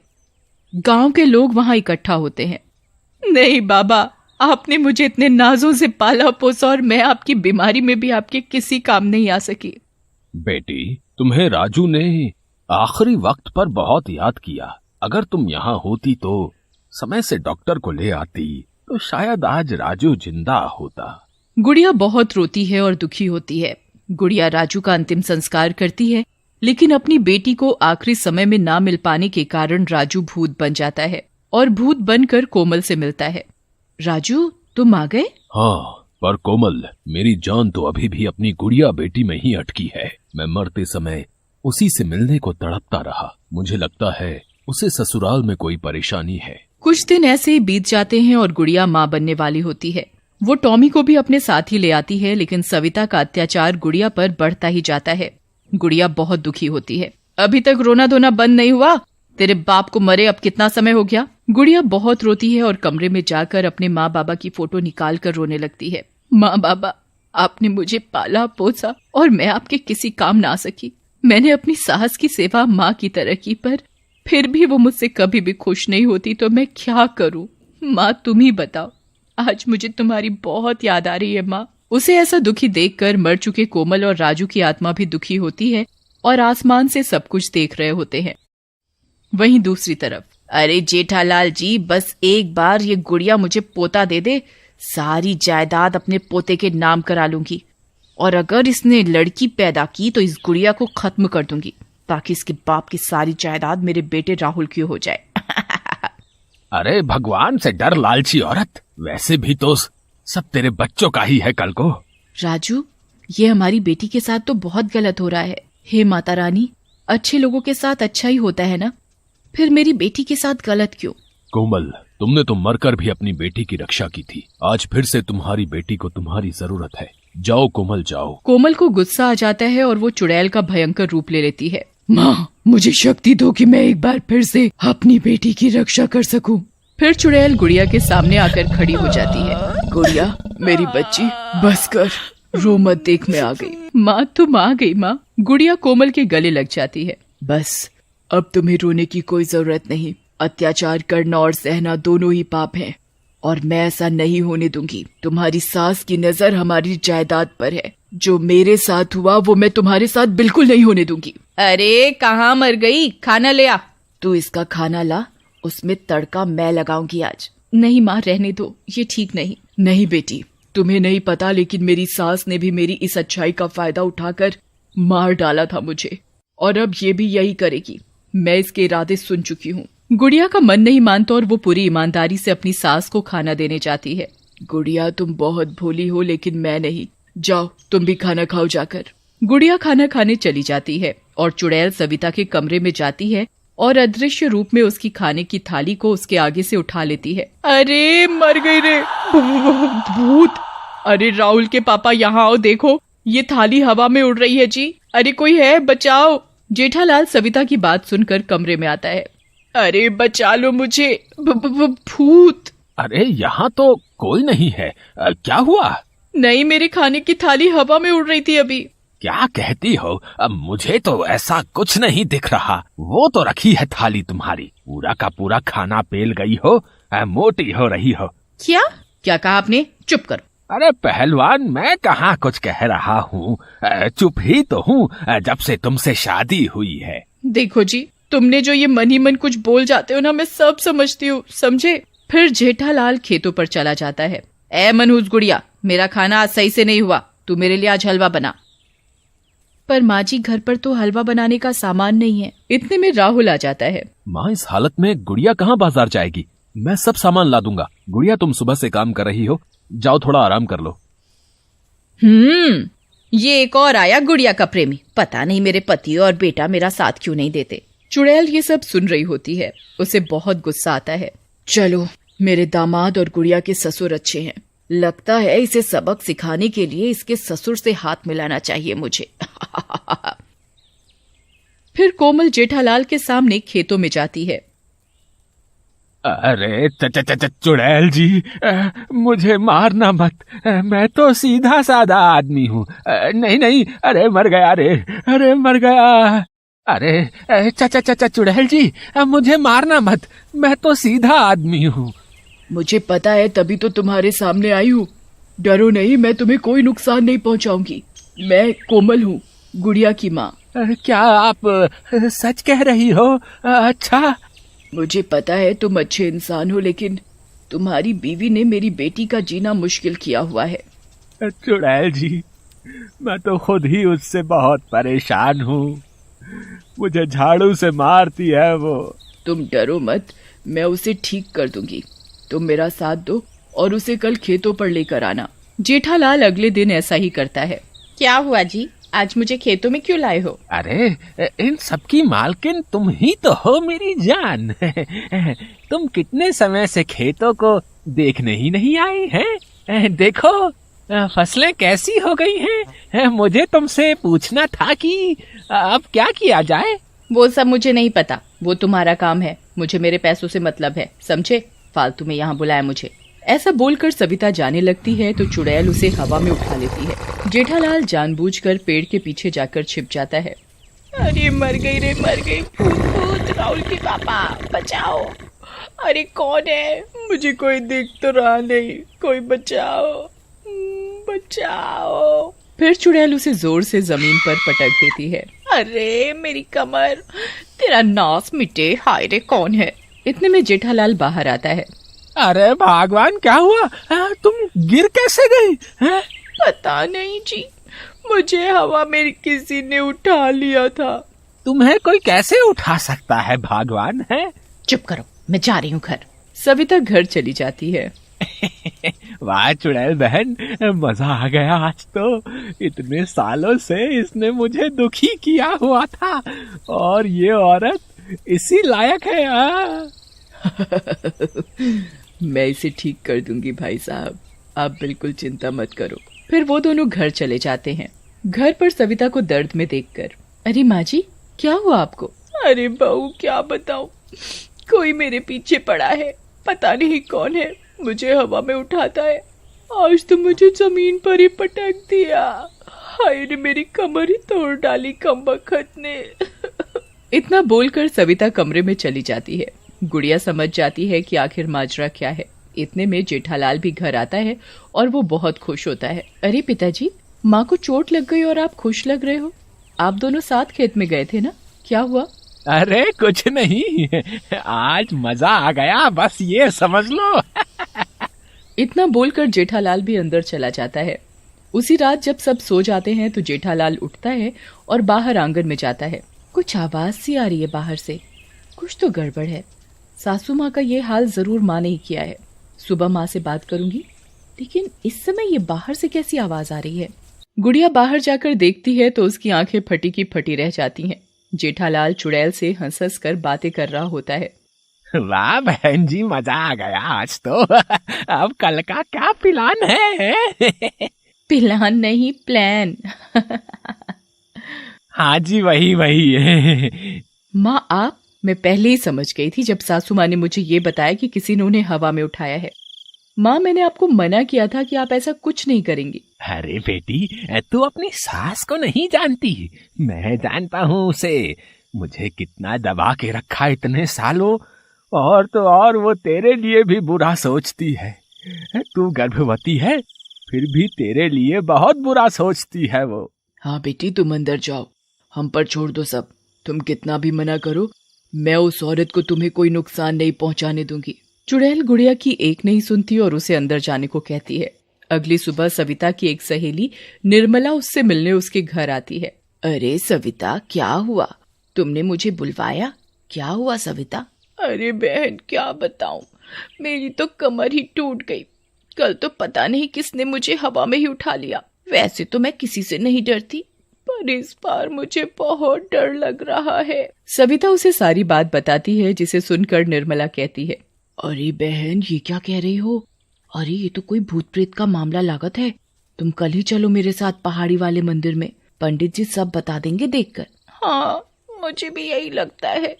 गांव के लोग वहां इकट्ठा होते हैं। नहीं बाबा, आपने मुझे इतने नाजों से पाला पोसा और मैं आपकी बीमारी में भी आपके किसी काम नहीं आ सकी। बेटी, तुम्हें राजू ने आखिरी वक्त पर बहुत याद किया। अगर तुम यहाँ होती तो समय से डॉक्टर को ले आती तो शायद आज राजू जिंदा होता। गुड़िया बहुत रोती है और दुखी होती है। गुड़िया राजू का अंतिम संस्कार करती है, लेकिन अपनी बेटी को आखिरी समय में ना मिल पाने के कारण राजू भूत बन जाता है और भूत बनकर कोमल से मिलता है। राजू, तुम आ गए? हाँ, पर कोमल, मेरी जान तो अभी भी अपनी गुड़िया बेटी में ही अटकी है। मैं मरते समय उसी से मिलने को तड़पता रहा। मुझे लगता है उसे ससुराल में कोई परेशानी है। कुछ दिन ऐसे ही बीत जाते हैं और गुड़िया माँ बनने वाली होती है। वो टॉमी को भी अपने साथ ही ले आती है, लेकिन सविता का अत्याचार गुड़िया पर बढ़ता ही जाता है। गुड़िया बहुत दुखी होती है। अभी तक रोना धोना बंद नहीं हुआ? तेरे बाप को मरे अब कितना समय हो गया? गुड़िया बहुत रोती है और कमरे में जाकर अपने माँ बाबा की फोटो निकाल कर रोने लगती है। माँ बाबा, आपने मुझे पाला पोसा और मैं आपके किसी काम ना आ सकी। मैंने अपनी सास की सेवा माँ की तरह की, पर फिर भी वो मुझसे कभी भी खुश नहीं होती, तो मैं क्या करूं? माँ, तुम ही बताओ। आज मुझे तुम्हारी बहुत याद आ रही है माँ। उसे ऐसा दुखी देखकर मर चुके कोमल और राजू की आत्मा भी दुखी होती है और आसमान से सब कुछ देख रहे होते हैं। वहीं दूसरी तरफ, अरे जेठालाल जी, बस एक बार ये गुड़िया मुझे पोता दे दे, सारी जायदाद अपने पोते के नाम करा लूंगी, और अगर इसने लड़की पैदा की तो इस गुड़िया को खत्म कर दूंगी, ताकि इसके बाप की सारी जायदाद मेरे बेटे राहुल की हो जाए। अरे भगवान से डर लालची औरत, वैसे भी तो सब तेरे बच्चों का ही है कल को। राजू, ये हमारी बेटी के साथ तो बहुत गलत हो रहा है। हे माता रानी, अच्छे लोगों के साथ अच्छा ही होता है ना, फिर मेरी बेटी के साथ गलत क्यों? कोमल, तुमने तो मरकर भी अपनी बेटी की रक्षा की थी। आज फिर से तुम्हारी बेटी को तुम्हारी जरूरत है। जाओ कोमल, जाओ। कोमल को गुस्सा आ जाता है और वो चुड़ैल का भयंकर रूप ले लेती है। माँ, मुझे शक्ति दो कि मैं एक बार फिर से अपनी बेटी की रक्षा कर सकूं। फिर चुड़ैल गुड़िया के सामने आकर खड़ी हो जाती है। गुड़िया, मेरी बच्ची, बस कर, रो मत, देख मैं आ गई। माँ, तुम आ गई माँ। गुड़िया कोमल के गले लग जाती है। बस, अब तुम्हें रोने की कोई जरूरत नहीं। अत्याचार करना और सहना दोनों ही पाप हैं, और मैं ऐसा नहीं होने दूंगी। तुम्हारी सास की नजर हमारी जायदाद पर है। जो मेरे साथ हुआ वो मैं तुम्हारे साथ बिल्कुल नहीं होने दूंगी। अरे कहाँ मर गई? खाना ले आ। तू इसका खाना ला, उसमें तड़का मैं लगाऊंगी आज। नहीं माँ, रहने दो, ये ठीक नहीं। नहीं बेटी, तुम्हें नहीं पता, लेकिन मेरी सास ने भी मेरी इस अच्छाई का फायदा उठाकर मार डाला था मुझे, और अब ये भी यही करेगी। मैं इसके इरादे सुन चुकी हूँ। गुड़िया का मन नहीं मानता और वो पूरी ईमानदारी से अपनी सास को खाना देने जाती है। गुड़िया, तुम बहुत भोली हो, लेकिन मैं नहीं। जाओ, तुम भी खाना खाओ जाकर। गुड़िया खाना खाने चली जाती है और चुड़ैल सविता के कमरे में जाती है और अदृश्य रूप में उसकी खाने की थाली को उसके आगे से उठा लेती है। अरे मर गई रे भूत! अरे राहुल के पापा, यहाँ आओ, देखो ये थाली हवा में उड़ रही है जी। अरे कोई है, बचाओ। जेठालाल सविता की बात सुनकर कमरे में आता है। अरे बचा लो मुझे, भूत! अरे यहाँ तो कोई नहीं है, क्या हुआ? नहीं, मेरे खाने की थाली हवा में उड़ रही थी अभी। क्या कहती हो? अब मुझे तो ऐसा कुछ नहीं दिख रहा। वो तो रखी है थाली तुम्हारी, पूरा का पूरा खाना पेल गई हो, मोटी हो रही हो। क्या क्या कहा आपने? चुप करो। अरे पहलवान, मैं कहाँ कुछ कह रहा हूँ, चुप ही तो हूँ जब से तुमसे शादी हुई है। देखो जी, तुमने जो ये मन ही मन कुछ बोल जाते हो ना, मैं सब समझती हूँ, समझे? फिर जेठालाल खेतों पर चला जाता है। ए मनहूस गुड़िया, मेरा खाना आज सही से नहीं हुआ, तू मेरे लिए आज हलवा बना। पर माँ जी घर पर तो हलवा बनाने का सामान नहीं है। इतने में राहुल आ जाता है। माँ, इस हालत में गुड़िया कहाँ बाजार जाएगी? मैं सब सामान ला दूंगा। गुड़िया, तुम सुबह से काम कर रही हो, जाओ थोड़ा आराम कर लो। ये एक और आया गुड़िया का प्रेमी। पता नहीं मेरे पति और बेटा मेरा साथ क्यों नहीं देते। चुड़ैल ये सब सुन रही होती है। उसे बहुत गुस्सा आता है। चलो, मेरे दामाद और गुड़िया के ससुर अच्छे हैं। लगता है इसे सबक सिखाने के लिए इसके ससुर से हाथ मिलाना चाहिए मुझे। फिर कोमल जेठालाल के सामने खेतों में जाती है। अरे चुड़ैल जी, मुझे मारना मत। मैं तो सीधा साधा आदमी हूँ। नहीं नहीं, अरे मर गया रे, अरे मर गया। अरे चुड़ैल जी, मुझे मारना मत। मैं तो सीधा आदमी हूँ। मुझे पता है, तभी तो तुम्हारे सामने आई हूँ। डरो नहीं, मैं तुम्हें कोई नुकसान नहीं पहुँचाऊंगी। मैं कोमल हूँ, गुड़िया की माँ। क्या आप सच कह रही हो? अच्छा। मुझे पता है तुम अच्छे इंसान हो, लेकिन तुम्हारी बीवी ने मेरी बेटी का जीना मुश्किल किया हुआ है। चुड़ैल जी, मैं तो खुद ही उससे बहुत परेशान हूँ। मुझे झाड़ू से मारती है वो। तुम डरो मत, मैं उसे ठीक कर दूंगी। तुम मेरा साथ दो और उसे कल खेतों पर लेकर आना। जेठालाल अगले दिन ऐसा ही करता है। क्या हुआ जी, आज मुझे खेतों में क्यों लाए हो? अरे, इन सबकी मालकिन तुम ही तो हो मेरी जान। तुम कितने समय से खेतों को देखने ही नहीं आई हैं? देखो, फसलें कैसी हो गई हैं। मुझे तुमसे पूछना था कि अब क्या किया जाए। वो सब मुझे नहीं पता, वो तुम्हारा काम है। मुझे मेरे पैसों से मतलब है, समझे? फालतू में यहाँ बुलाया मुझे। ऐसा बोलकर सविता जाने लगती है तो चुड़ैल उसे हवा में उठा लेती है। जेठालाल जानबूझकर पेड़ के पीछे जाकर छिप जाता है। अरे मर गई रे, मर गई। भूत, राहुल के पापा, बचाओ। अरे कौन है? मुझे कोई दिख तो रहा नहीं, कोई बचाओ, बचाओ। फिर चुड़ैल उसे जोर से जमीन पर पटक देती है। अरे मेरी कमर, तेरा नास मिटे। हाय रे, कौन है? इतने में जेठालाल बाहर आता है। अरे भगवान, क्या हुआ? तुम गिर कैसे गई? पता नहीं जी, मुझे हवा में किसी ने उठा लिया था। तुम्हें कोई कैसे उठा सकता है भगवान? है? चुप करो, मैं जा रही हूँ घर। सविता घर चली जाती है। वाह चुड़ैल बहन, मजा आ गया आज तो। इतने सालों से इसने मुझे दुखी किया हुआ था और ये औरत इसी लायक है। मैं इसे ठीक कर दूंगी भाई साहब, आप बिल्कुल चिंता मत करो। फिर वो दोनों घर चले जाते हैं। घर पर सविता को दर्द में देखकर, अरे माँ जी, क्या हुआ आपको? अरे बहू, क्या बताऊं, कोई मेरे पीछे पड़ा है। पता नहीं कौन है, मुझे हवा में उठाता है। आज तो मुझे जमीन पर ही पटक दिया। हाय रे, मेरी कमर ही तोड़ डाली कमबख्त ने। इतना बोलकर सविता कमरे में चली जाती है। गुड़िया समझ जाती है कि आखिर माजरा क्या है। इतने में जेठालाल भी घर आता है और वो बहुत खुश होता है। अरे पिताजी, माँ को चोट लग गई और आप खुश लग रहे हो। आप दोनों साथ खेत में गए थे ना, क्या हुआ? अरे कुछ नहीं, आज मजा आ गया, बस ये समझ लो। इतना बोलकर जेठालाल भी अंदर चला जाता है। उसी रात जब सब सो जाते हैं तो जेठालाल उठता है और बाहर आंगन में जाता है। कुछ आवाज सी आ रही है बाहर से, कुछ तो गड़बड़ है। सासू माँ का ये हाल जरूर माँ ने ही किया है। सुबह माँ से बात करूंगी, लेकिन इस समय ये बाहर से कैसी आवाज आ रही है? गुड़िया बाहर जाकर देखती है तो उसकी आंखें फटी की फटी रह जाती हैं। जेठालाल चुड़ैल से हंस हंस कर बातें कर रहा होता है। वाह बहन जी, मजा आ गया आज तो। अब कल का क्या प्लान है? प्लान नहीं, प्लान। हाँ जी, वही। माँ आप, मैं पहले ही समझ गई थी जब सासू माँ ने मुझे ये बताया कि किसी ने उन्हें हवा में उठाया है। माँ, मैंने आपको मना किया था कि आप ऐसा कुछ नहीं करेंगी। अरे बेटी, तू अपनी सास को नहीं जानती, मैं जानता हूँ उसे। मुझे कितना दबा के रखा इतने सालों, और तो और वो तेरे लिए भी बुरा सोचती है। तू गर्भवती है, फिर भी तेरे लिए बहुत बुरा सोचती है वो। हाँ बेटी, तुम अंदर जाओ, हम पर छोड़ दो सब। तुम कितना भी मना करो, मैं उस औरत को तुम्हें कोई नुकसान नहीं पहुंचाने दूंगी। चुड़ैल गुड़िया की एक नहीं सुनती और उसे अंदर जाने को कहती है। अगली सुबह सविता की एक सहेली निर्मला उससे मिलने उसके घर आती है। अरे सविता, क्या हुआ? तुमने मुझे बुलवाया? क्या हुआ सविता? अरे बहन, क्या बताऊं, मेरी तो कमर ही टूट गई। कल तो पता नहीं किसने मुझे हवा में ही उठा लिया। वैसे तो मैं किसी से नहीं डरती, पर इस बार मुझे बहुत डर लग रहा है। सविता उसे सारी बात बताती है, जिसे सुनकर निर्मला कहती है, अरे बहन, ये क्या कह रही हो? अरे ये तो कोई भूत प्रेत का मामला लागत है। तुम कल ही चलो मेरे साथ पहाड़ी वाले मंदिर में, पंडित जी सब बता देंगे देखकर। हाँ, मुझे भी यही लगता है,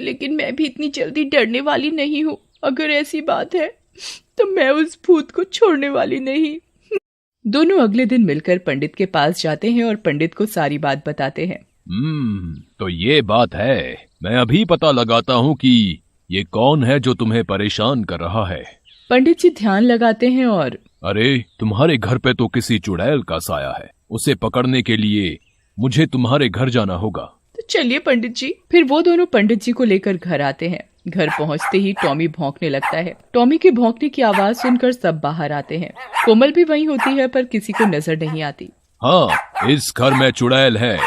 लेकिन मैं भी इतनी जल्दी डरने वाली नहीं हूँ। अगर ऐसी बात है तो मैं उस भूत को छोड़ने वाली नहीं। दोनों अगले दिन मिलकर पंडित के पास जाते हैं और पंडित को सारी बात बताते हैं। तो ये बात है। मैं अभी पता लगाता हूँ कि ये कौन है जो तुम्हें परेशान कर रहा है। पंडित जी ध्यान लगाते हैं और अरे, तुम्हारे घर पे तो किसी चुड़ैल का साया है। उसे पकड़ने के लिए मुझे तुम्हारे घर जाना होगा। तो चलिए पंडित जी। फिर वो दोनों पंडित जी को लेकर घर आते हैं। घर पहुंचते ही टॉमी भौंकने लगता है। टॉमी के भौंकने की आवाज सुनकर सब बाहर आते हैं। कोमल भी वहीं होती है, पर किसी को नजर नहीं आती। हाँ, इस घर में चुड़ैल है।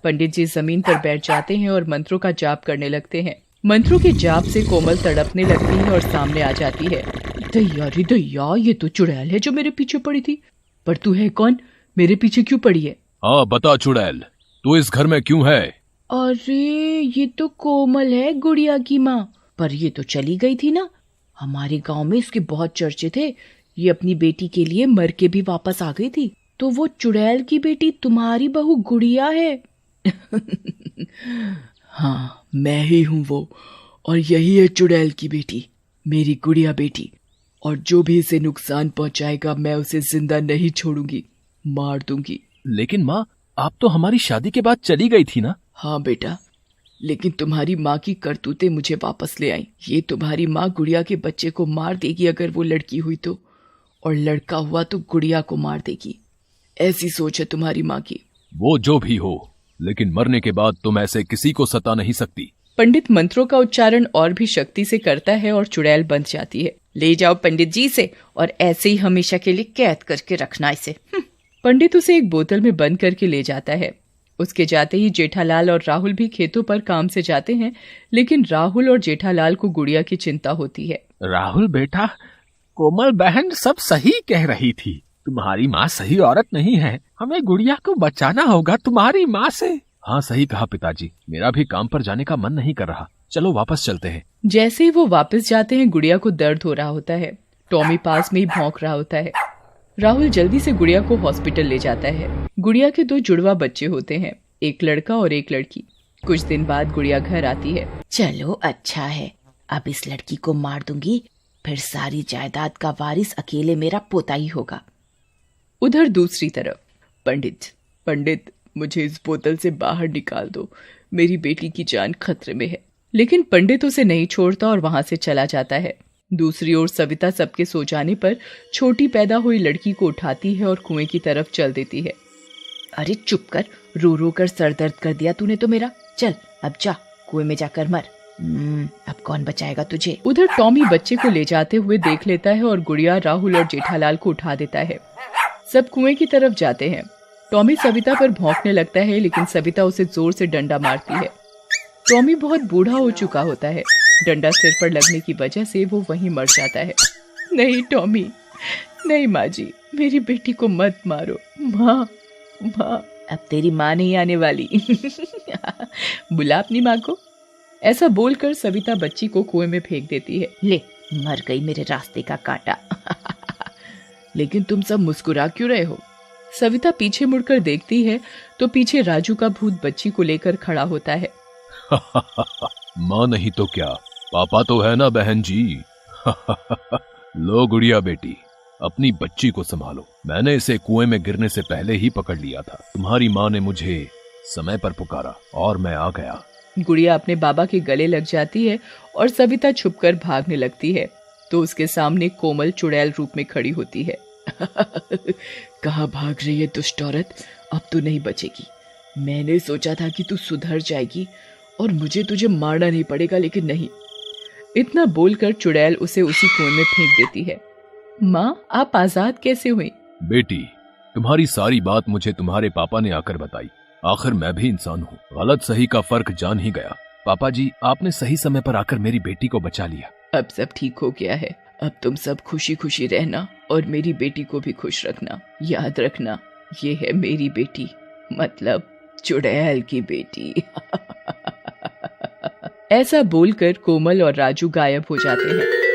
पंडित जी जमीन पर बैठ जाते हैं और मंत्रों का जाप करने लगते हैं। मंत्रों के जाप से कोमल तड़पने लगती है और सामने आ जाती है। दैया रे दैया, ये तो चुड़ैल है जो मेरे पीछे पड़ी थी। पर तू है कौन? मेरे पीछे क्यों पड़ी है? हाँ बता चुड़ैल, तू इस घर में क्यों है? अरे ये तो कोमल है, गुड़िया की माँ। पर ये तो चली गई थी ना। हमारे गांव में इसके बहुत चर्चे थे। ये अपनी बेटी के लिए मर के भी वापस आ गई थी। तो वो चुड़ैल की बेटी तुम्हारी बहू गुड़िया है। हाँ, मैं ही हूँ वो, और यही है चुड़ैल की बेटी, मेरी गुड़िया बेटी। और जो भी इसे नुकसान पहुंचाएगा मैं उसे जिंदा नहीं छोड़ूंगी, मार दूंगी। लेकिन माँ, आप तो हमारी शादी के बाद चली गई थी ना? हाँ बेटा, लेकिन तुम्हारी माँ की करतूतें मुझे वापस ले आई। ये तुम्हारी माँ गुड़िया के बच्चे को मार देगी अगर वो लड़की हुई तो, और लड़का हुआ तो गुड़िया को मार देगी। ऐसी सोच है तुम्हारी माँ की। वो जो भी हो, लेकिन मरने के बाद तुम ऐसे किसी को सता नहीं सकती। पंडित मंत्रों का उच्चारण और भी शक्ति से करता है और चुड़ैल बंध जाती है। ले जाओ पंडित जी से, और ऐसे ही हमेशा के लिए कैद करके रखना इसे। पंडित उसे एक बोतल में बंद करके ले जाता है। उसके जाते ही जेठालाल और राहुल भी खेतों पर काम से जाते हैं, लेकिन राहुल और जेठालाल को गुड़िया की चिंता होती है। राहुल बेटा, कोमल बहन सब सही कह रही थी। तुम्हारी माँ सही औरत नहीं है। हमें गुड़िया को बचाना होगा तुम्हारी माँ से। हाँ सही कहा पिताजी, मेरा भी काम पर जाने का मन नहीं कर रहा। चलो वापस चलते हैं। जैसे ही वो वापस जाते हैं, गुड़िया को दर्द हो रहा होता है। टॉमी पास में ही भौंक रहा होता है। राहुल जल्दी से गुड़िया को हॉस्पिटल ले जाता है। गुड़िया के 2 जुड़वा बच्चे होते हैं, एक लड़का और एक लड़की। कुछ दिन बाद गुड़िया घर आती है। चलो अच्छा है, अब इस लड़की को मार दूंगी, फिर सारी जायदाद का वारिस अकेले मेरा पोता ही होगा। उधर दूसरी तरफ पंडित, मुझे इस बोतल से बाहर निकाल दो, मेरी बेटी की जान खतरे में है। लेकिन पंडित उसे नहीं छोड़ता और वहां से चला जाता है। दूसरी ओर सविता सबके सो जाने पर छोटी पैदा हुई लड़की को उठाती है और कुएं की तरफ चल देती है। अरे चुप कर, रो रो कर सर दर्द कर दिया तूने तो मेरा। चल अब जा, कुएं में जाकर मर। अब कौन बचाएगा तुझे। उधर टॉमी बच्चे को ले जाते हुए देख लेता है और गुड़िया, राहुल और जेठालाल को उठा देता है। सब कुएं की तरफ जाते हैं। टॉमी सविता पर भौंकने लगता है, लेकिन सविता उसे जोर से डंडा मारती है। टॉमी बहुत बूढ़ा हो चुका होता है। डंडा सिर पर लगने की वजह से वो वहीं मर जाता है। नहीं टॉमी, नहीं माँ जी, मेरी बेटी को मत मारो। माँ, अब तेरी माँ नहीं आने वाली। बुला अपनी माँ को। ऐसा बोलकर सविता बच्ची को कुएं में फेंक देती है। ले, मर गई मेरे रास्ते का कांटा। लेकिन तुम सब मुस्कुरा क्यों रहे हो? सविता पीछे मुड़कर देखती है तो पीछे राजू का भूत बच्ची को लेकर खड़ा होता है। माँ नहीं तो क्या, पापा तो है ना बहन जी। लो गुड़िया बेटी, अपनी बच्ची को संभालो। मैंने इसे कुएं में गिरने से पहले ही पकड़ लिया था। तुम्हारी माँ ने मुझे समय पर पुकारा और मैं आ गया। गुड़िया अपने बाबा के गले लग जाती है और सविता छुपकर भागने लगती है तो उसके सामने कोमल चुड़ैल रूप में खड़ी होती है। कहाँ भाग रही है दुष्ट औरत, अब तू नहीं बचेगी। मैंने सोचा था कि तू सुधर जाएगी और मुझे तुझे मारना नहीं पड़ेगा, लेकिन नहीं। इतना बोलकर चुड़ैल उसे उसी कुएं में फेंक देती है। माँ, आप आजाद कैसे हुई? बेटी, तुम्हारी सारी बात मुझे तुम्हारे पापा ने आकर बताई। आखिर मैं भी इंसान हूँ, गलत सही का फर्क जान ही गया। पापा जी, आपने सही समय पर आकर मेरी बेटी को बचा लिया। अब सब ठीक हो गया है। अब तुम सब खुशी खुशी रहना और मेरी बेटी को भी खुश रखना। याद रखना, ये है मेरी बेटी, मतलब चुड़ैल की बेटी। ऐसा बोलकर कोमल और राजू गायब हो जाते हैं।